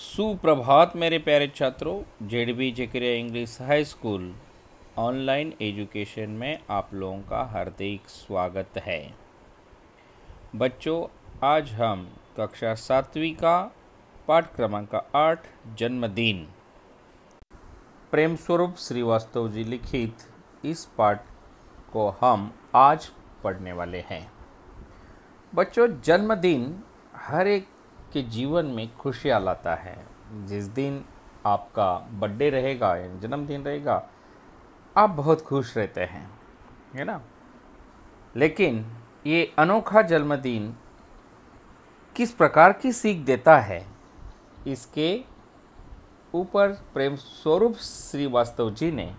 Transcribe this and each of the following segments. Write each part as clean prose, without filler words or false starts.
सुप्रभात मेरे प्यारे छात्रों। ZB Zakaria English high school online education में आप लोगों का हार्दिक स्वागत है। बच्चों, आज हम कक्षा 7वीं का पाठ क्रमांक 8 जन्मदिन प्रेम स्वरूप श्रीवास्तव जी लिखित इस पाठ को हम आज पढ़ने वाले हैं। बच्चों, जन्मदिन हर एक के जीवन में खुशियाँ लाता है। जिस दिन आपका बर्थडे रहेगा या जन्मदिन रहेगा, आप बहुत खुश रहते हैं, है ना। लेकिन ये अनोखा जन्मदिन किस प्रकार की सीख देता है, इसके ऊपर प्रेम स्वरूप श्रीवास्तव जी ने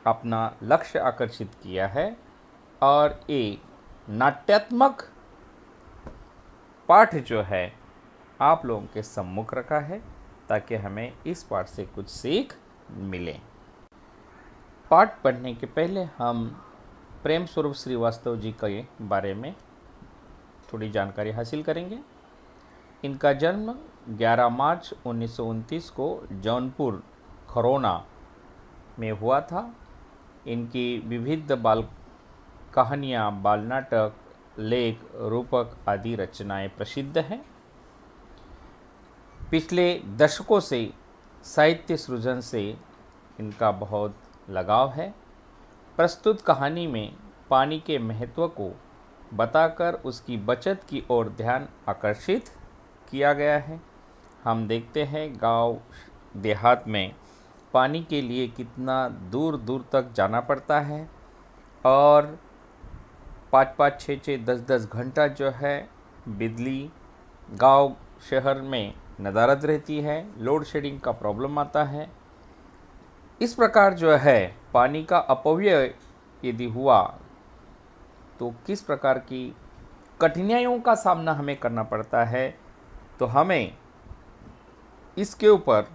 अपना लक्ष्य आकर्षित किया है और ये नाट्यात्मक पाठ जो है आप लोगों के सम्मुख रखा है ताकि हमें इस पाठ से कुछ सीख मिले। पाठ पढ़ने के पहले हम प्रेम स्वरूप श्रीवास्तव जी के बारे में थोड़ी जानकारी हासिल करेंगे। इनका जन्म 11 मार्च 1929 को जौनपुर खरौना में हुआ था। इनकी विविध बाल कहानियाँ, बाल नाटक, लेख, रूपक आदि रचनाएं प्रसिद्ध हैं। पिछले दशकों से साहित्य सृजन से इनका बहुत लगाव है। प्रस्तुत कहानी में पानी के महत्व को बताकर उसकी बचत की ओर ध्यान आकर्षित किया गया है। हम देखते हैं गांव देहात में पानी के लिए कितना दूर दूर तक जाना पड़ता है और 5-5, 6-6, 10-10 घंटा जो है बिजली गांव शहर में नदारद रहती है। लोड शेडिंग का प्रॉब्लम आता है। इस प्रकार जो है पानी का अपव्यय यदि हुआ तो किस प्रकार की कठिनाइयों का सामना हमें करना पड़ता है, तो हमें इसके ऊपर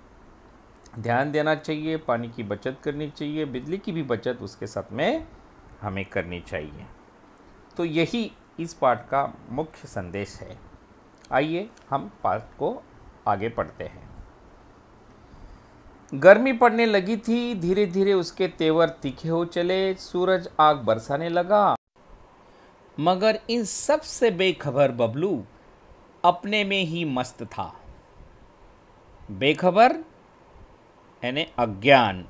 ध्यान देना चाहिए। पानी की बचत करनी चाहिए, बिजली की भी बचत उसके साथ में हमें करनी चाहिए। तो यही इस पाठ का मुख्य संदेश है। आइए हम पाठ को आगे पढ़ते हैं। गर्मी पड़ने लगी थी। धीरे धीरे उसके तेवर तीखे हो चले। सूरज आग बरसाने लगा। मगर इन सब से बेखबर बबलू अपने में ही मस्त था। बेखबर यानी अज्ञान,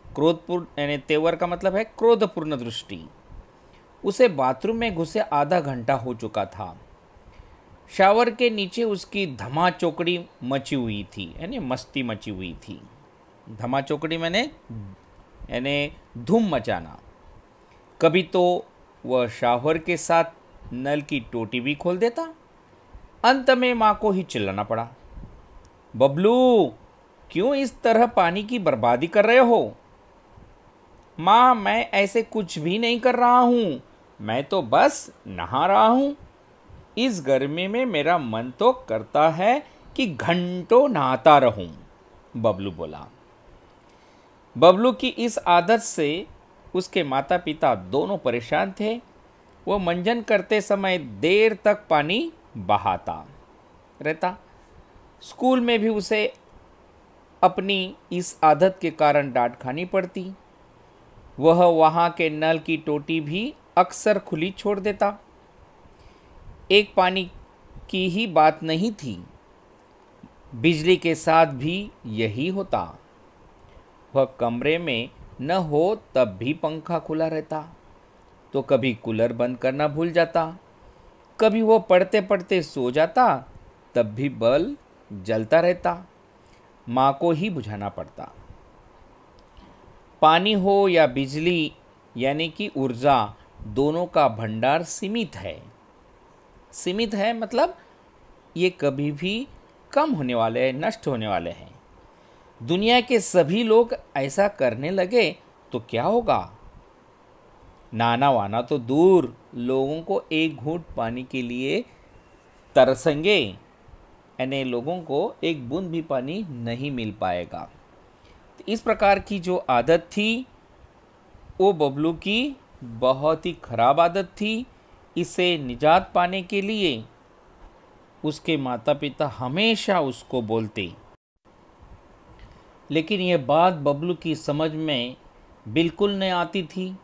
क्रोधपूर्ण यानी तेवर का मतलब है क्रोधपूर्ण दृष्टि। उसे बाथरूम में घुसे आधा घंटा हो चुका था। शावर के नीचे उसकी धमाचौकड़ी मची हुई थी, यानी मस्ती मची हुई थी। धमाचौकड़ी मैंने यानी धूम मचाना। कभी तो वह शावर के साथ नल की टोटी भी खोल देता। अंत में माँ को ही चिल्लाना पड़ा, बबलू क्यों इस तरह पानी की बर्बादी कर रहे हो? माँ, मैं ऐसे कुछ भी नहीं कर रहा हूँ, मैं तो बस नहा रहा हूँ। इस गर्मी में मेरा मन तो करता है कि घंटों नहाता रहूं, बबलू बोला। बबलू की इस आदत से उसके माता पिता दोनों परेशान थे। वो मंजन करते समय देर तक पानी बहाता रहता। स्कूल में भी उसे अपनी इस आदत के कारण डांट खानी पड़ती। वह वहाँ के नल की टोटी भी अक्सर खुली छोड़ देता। एक पानी की ही बात नहीं थी, बिजली के साथ भी यही होता। वह कमरे में न हो तब भी पंखा खुला रहता, तो कभी कूलर बंद करना भूल जाता। कभी वो पढ़ते पढ़ते सो जाता, तब भी बल्ब जलता रहता। माँ को ही बुझाना पड़ता। पानी हो या बिजली यानी कि ऊर्जा, दोनों का भंडार सीमित है। सीमित है मतलब ये कभी भी कम होने वाले हैं, नष्ट होने वाले हैं। दुनिया के सभी लोग ऐसा करने लगे तो क्या होगा? नाना वाना तो दूर, लोगों को एक घूंट पानी के लिए तरसेंगे, यानी लोगों को एक बूंद भी पानी नहीं मिल पाएगा। तो इस प्रकार की जो आदत थी वो बबलू की बहुत ही खराब आदत थी। इसे निजात पाने के लिए उसके माता पिता हमेशा उसको बोलते, लेकिन यह बात बबलू की समझ में बिल्कुल नहीं आती थी।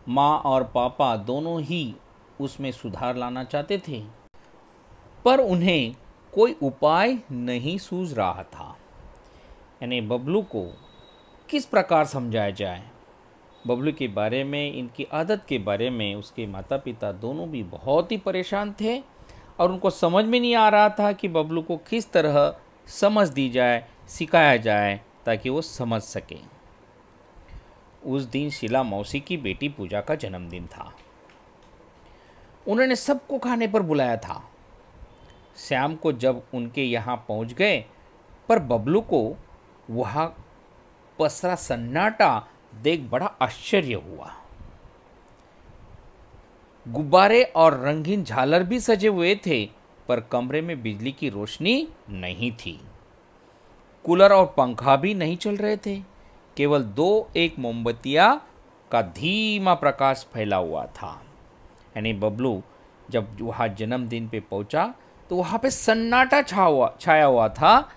माँ और पापा दोनों ही उसमें सुधार लाना चाहते थे, पर उन्हें कोई उपाय नहीं सूझ रहा था। यानी बबलू को किस प्रकार समझाया जाए। बबलू के बारे में, इनकी आदत के बारे में उसके माता पिता दोनों भी बहुत ही परेशान थे और उनको समझ में नहीं आ रहा था कि बबलू को किस तरह समझ दी जाए, सिखाया जाए ताकि वो समझ सके। उस दिन शीला मौसी की बेटी पूजा का जन्मदिन था। उन्होंने सबको खाने पर बुलाया था। शाम को जब उनके यहाँ पहुँच गए, पर बबलू को वहाँ पसरा सन्नाटा देख बड़ा आश्चर्य हुआ। गुब्बारे और रंगीन झालर भी सजे हुए थे, पर कमरे में बिजली की रोशनी नहीं थी। कूलर और पंखा भी नहीं चल रहे थे। केवल दो एक मोमबत्तियां का धीमा प्रकाश फैला हुआ था। यानी बबलू जब वहाँ जन्मदिन पे पहुंचा तो वहाँ पे सन्नाटा छाया हुआ था।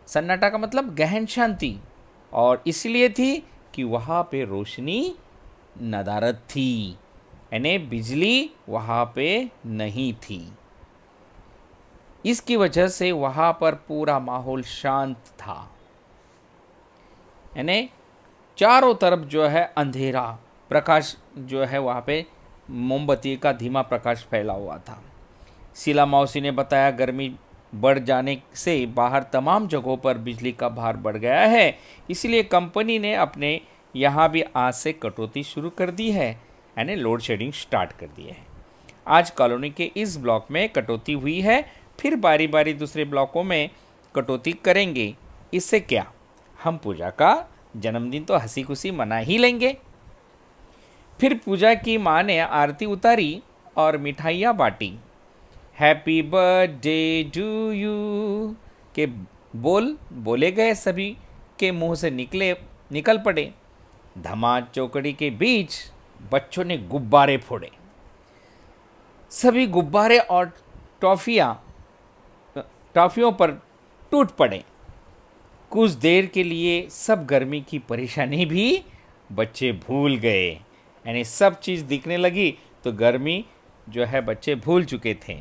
सन्नाटा का मतलब गहन शांति, और इसलिए थी कि वहाँ पे रोशनी नदारद थी, यानी बिजली वहाँ पे नहीं थी। इसकी वजह से वहाँ पर पूरा माहौल शांत था। यानी चारों तरफ जो है अंधेरा, प्रकाश जो है वहाँ पे मोमबत्ती का धीमा प्रकाश फैला हुआ था। शीला मौसी ने बताया, गर्मी बढ़ जाने से बाहर तमाम जगहों पर बिजली का भार बढ़ गया है, इसलिए कंपनी ने अपने यहाँ भी आज से कटौती शुरू कर दी है, यानी लोड शेडिंग स्टार्ट कर दी है। आज कॉलोनी के इस ब्लॉक में कटौती हुई है, फिर बारी बारी दूसरे ब्लॉकों में कटौती करेंगे। इससे क्या, हम पूजा का जन्मदिन तो हंसी खुशी मना ही लेंगे। फिर पूजा की माँ ने आरती उतारी और मिठाइयाँ बांटी। हैप्पी बर्थडे टू यू के बोल बोले गए, सभी के मुंह से निकल पड़े। धमा चौकड़ी के बीच बच्चों ने गुब्बारे फोड़े। सभी गुब्बारे और टॉफियों पर टूट पड़े। कुछ देर के लिए सब गर्मी की परेशानी भी बच्चे भूल गए। यानी सब चीज़ दिखने लगी तो गर्मी जो है बच्चे भूल चुके थे।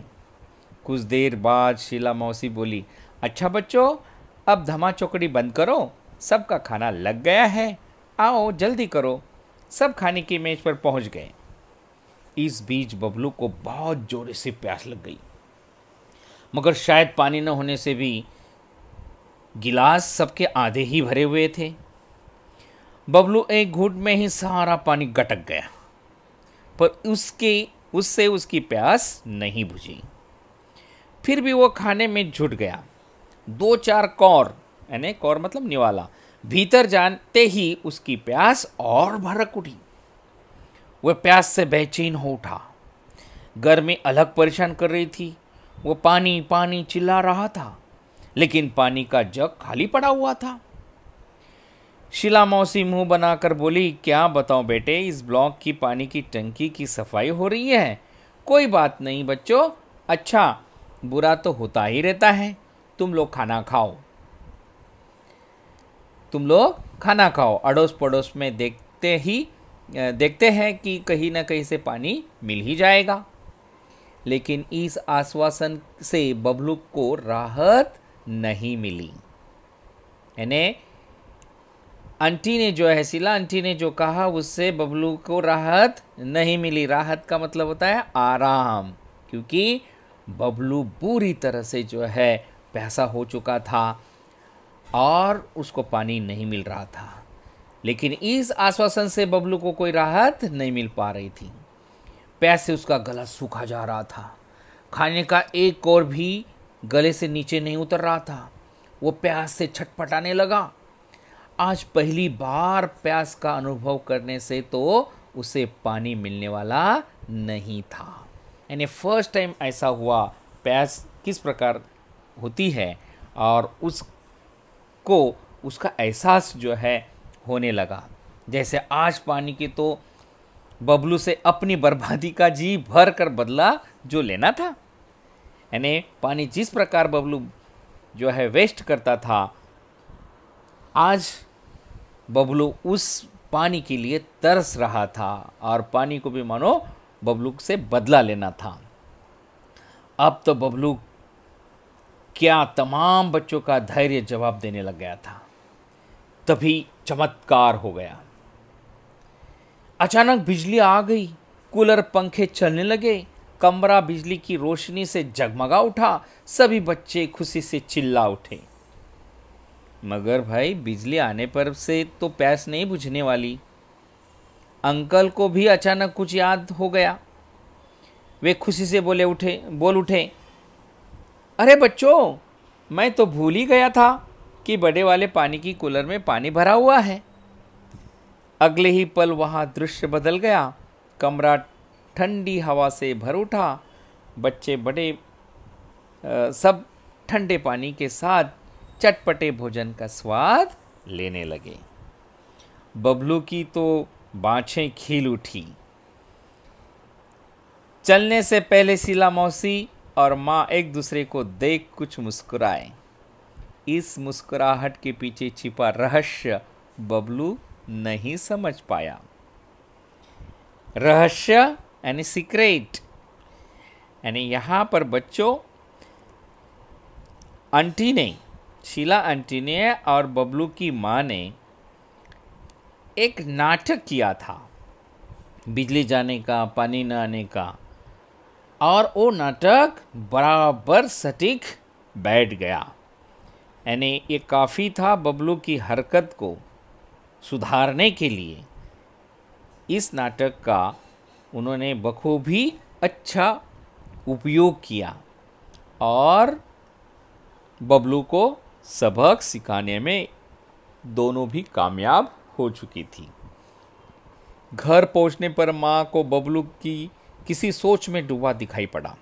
कुछ देर बाद शीला मौसी बोली, अच्छा बच्चों, अब धमा चौकड़ी बंद करो, सबका खाना लग गया है, आओ जल्दी करो। सब खाने की मेज पर पहुंच गए। इस बीच बबलू को बहुत जोर से प्यास लग गई, मगर शायद पानी न होने से भी गिलास सबके आधे ही भरे हुए थे। बबलू एक घूंट में ही सारा पानी गटक गया, पर उससे उसकी प्यास नहीं बुझी। फिर भी वो खाने में जुट गया। 2-4 कौर, यानी कौर मतलब निवाला, भीतर जानते ही उसकी प्यास और भड़क उठी। वह प्यास से बेचैन हो उठा। गर्मी अलग परेशान कर रही थी। वो पानी पानी चिल्ला रहा था, लेकिन पानी का जग खाली पड़ा हुआ था। शीला मौसी मुंह बनाकर बोली, क्या बताऊं बेटे, इस ब्लॉक की पानी की टंकी की सफाई हो रही है। कोई बात नहीं बच्चों, अच्छा बुरा तो होता ही रहता है। तुम लोग खाना खाओ। अड़ोस पड़ोस में देखते हैं कि कहीं ना कहीं से पानी मिल ही जाएगा। लेकिन इस आश्वासन से बबलू को राहत नहीं मिली। यानी आंटी ने जो है, शीला आंटी ने जो कहा उससे बबलू को राहत नहीं मिली। राहत का मतलब होता है आराम, क्योंकि बबलू पूरी तरह से जो है प्यासा हो चुका था और उसको पानी नहीं मिल रहा था। लेकिन इस आश्वासन से बबलू को कोई राहत नहीं मिल पा रही थी। प्यास से उसका गला सूखा जा रहा था। खाने का एक कौर भी गले से नीचे नहीं उतर रहा था। वो प्यास से छटपटाने लगा। आज पहली बार प्यास का अनुभव करने से तो उसे पानी मिलने वाला नहीं था। यानी फर्स्ट टाइम ऐसा हुआ, प्यास किस प्रकार होती है और उसका एहसास जो है होने लगा। जैसे आज पानी की तो बबलू से अपनी बर्बादी का जी भर कर बदला जो लेना था। यानी पानी जिस प्रकार बबलू जो है वेस्ट करता था, आज बबलू उस पानी के लिए तरस रहा था और पानी को भी मानो बबलू से बदला लेना था। अब तो बबलू क्या तमाम बच्चों का धैर्य जवाब देने लग गया था। तभी चमत्कार हो गया। अचानक बिजली आ गई, कूलर पंखे चलने लगे, कमरा बिजली की रोशनी से जगमगा उठा, सभी बच्चे खुशी से चिल्ला उठे। मगर भाई बिजली आने पर से तो प्यास नहीं बुझने वाली। अंकल को भी अचानक कुछ याद हो गया। वे खुशी से बोल उठे, अरे बच्चों, मैं तो भूल ही गया था कि बड़े वाले पानी की कूलर में पानी भरा हुआ है। अगले ही पल वहाँ दृश्य बदल गया। कमरा ठंडी हवा से भर उठा। बच्चे सब ठंडे पानी के साथ चटपटे भोजन का स्वाद लेने लगे। बबलू की तो बाँछें खिल उठी। चलने से पहले शीला मौसी और माँ एक दूसरे को देख कुछ मुस्कुराए। इस मुस्कुराहट के पीछे छिपा रहस्य बबलू नहीं समझ पाया। रहस्य यानी सीक्रेट, यानी यहाँ पर बच्चों शीला आंटी ने और बबलू की माँ ने एक नाटक किया था बिजली जाने का, पानी न आने का, और वो नाटक बराबर सटीक बैठ गया। यानी ये काफ़ी था बबलू की हरकत को सुधारने के लिए। इस नाटक का उन्होंने बखूबी अच्छा उपयोग किया और बबलू को सबक सिखाने में दोनों भी कामयाब हो चुकी थी। घर पहुंचने पर माँ को बबलू की किसी सोच में डूबा दिखाई पड़ा।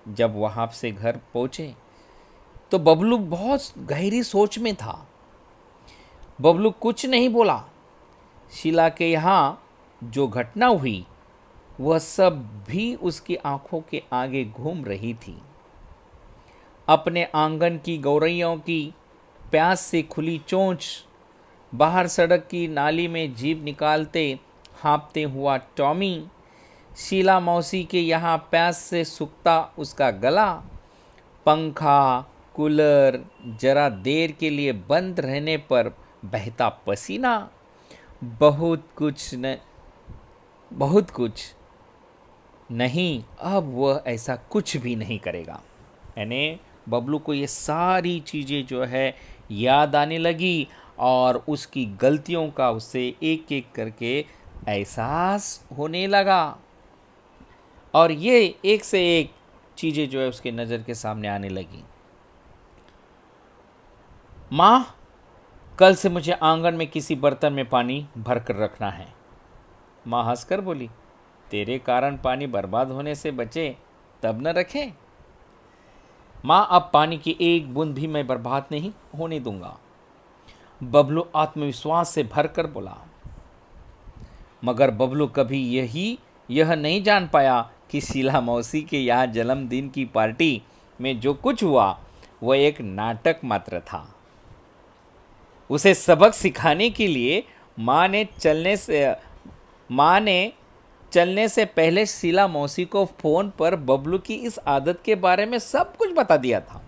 जब वहाँ से घर पहुँचे तो बबलू बहुत गहरी सोच में था। बबलू कुछ नहीं बोला। शीला के यहाँ जो घटना हुई वह सब भी उसकी आंखों के आगे घूम रही थी। अपने आंगन की गौरैयों की प्यास से खुली चोंच, बाहर सड़क की नाली में जीभ निकालते हाँफते हुआ टॉमी, शीला मौसी के यहाँ प्यास से सूखता उसका गला, पंखा कूलर जरा देर के लिए बंद रहने पर बहता पसीना, बहुत कुछ नहीं। अब वह ऐसा कुछ भी नहीं करेगा। यानी बबलू को ये सारी चीज़ें जो है याद आने लगी और उसकी गलतियों का उसे एक एक करके एहसास होने लगा और ये एक से एक चीज़ें जो है उसके नज़र के सामने आने लगी। माँ, कल से मुझे आंगन में किसी बर्तन में पानी भर कर रखना है। माँ हंसकर बोली, तेरे कारण पानी बर्बाद होने से बचे तब न रखें। माँ, अब पानी की एक बूंद भी मैं बर्बाद नहीं होने दूंगा। बबलू आत्मविश्वास से भरकर बोला। मगर बबलू कभी यह नहीं जान पाया कि शीला मौसी के यहाँ जन्मदिन की पार्टी में जो कुछ हुआ वह एक नाटक मात्र था। उसे सबक सिखाने के लिए माँ ने चलने से पहले शीला मौसी को फ़ोन पर बबलू की इस आदत के बारे में सब कुछ बता दिया था।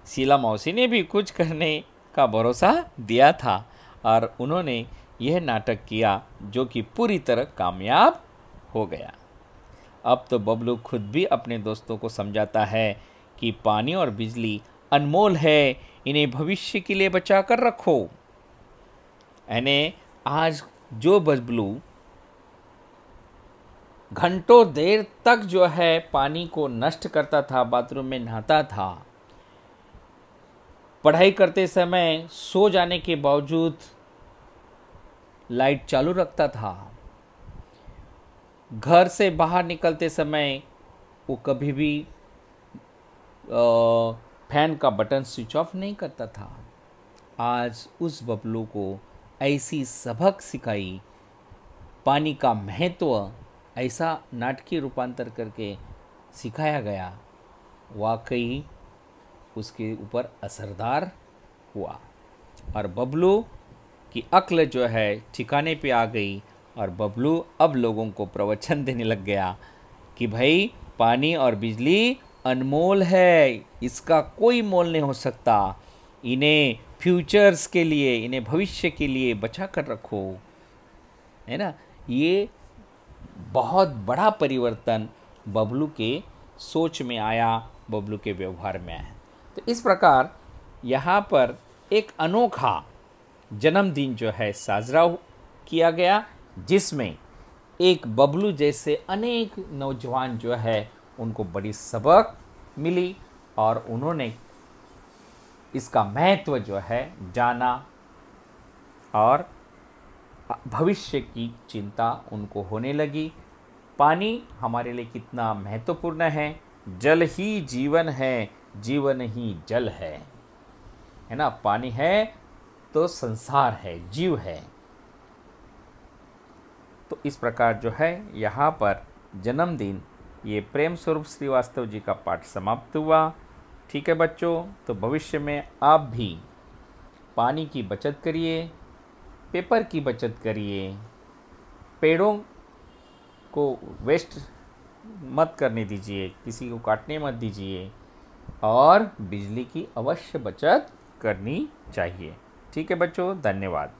शीला मौसी ने भी कुछ करने का भरोसा दिया था और उन्होंने यह नाटक किया जो कि पूरी तरह कामयाब हो गया। अब तो बबलू खुद भी अपने दोस्तों को समझाता है कि पानी और बिजली अनमोल है, इन्हें भविष्य के लिए बचा कर रखो। यानी आज जो बबलू घंटों देर तक जो है पानी को नष्ट करता था, बाथरूम में नहाता था, पढ़ाई करते समय सो जाने के बावजूद लाइट चालू रखता था, घर से बाहर निकलते समय वो कभी भी फैन का बटन स्विच ऑफ नहीं करता था, आज उस बबलू को ऐसी सबक सिखाई, पानी का महत्व ऐसा नाटकीय रूपांतर करके सिखाया गया, वाकई उसके ऊपर असरदार हुआ। और बबलू की अक्ल जो है ठिकाने पे आ गई और बबलू अब लोगों को प्रवचन देने लग गया कि भाई पानी और बिजली अनमोल है, इसका कोई मोल नहीं हो सकता, इन्हें फ्यूचर्स के लिए, इन्हें भविष्य के लिए बचा कर रखो, है ना। ये बहुत बड़ा परिवर्तन बबलू के सोच में आया, बबलू के व्यवहार में आया। तो इस प्रकार यहाँ पर एक अनोखा जन्मदिन जो है साजरा किया गया, जिसमें एक बबलू जैसे अनेक नौजवान जो है उनको बड़ी सबक मिली और उन्होंने इसका महत्व जो है जाना और भविष्य की चिंता उनको होने लगी। पानी हमारे लिए कितना महत्वपूर्ण है, जल ही जीवन है, जीवन ही जल है ना। पानी है तो संसार है, जीव है। तो इस प्रकार जो है यहाँ पर जन्मदिन, ये प्रेम स्वरूप श्रीवास्तव जी का पाठ समाप्त हुआ। ठीक है बच्चों, तो भविष्य में आप भी पानी की बचत करिए, पेपर की बचत करिए, पेड़ों को वेस्ट मत करने दीजिए, किसी को काटने मत दीजिए और बिजली की अवश्य बचत करनी चाहिए। ठीक है बच्चों, धन्यवाद।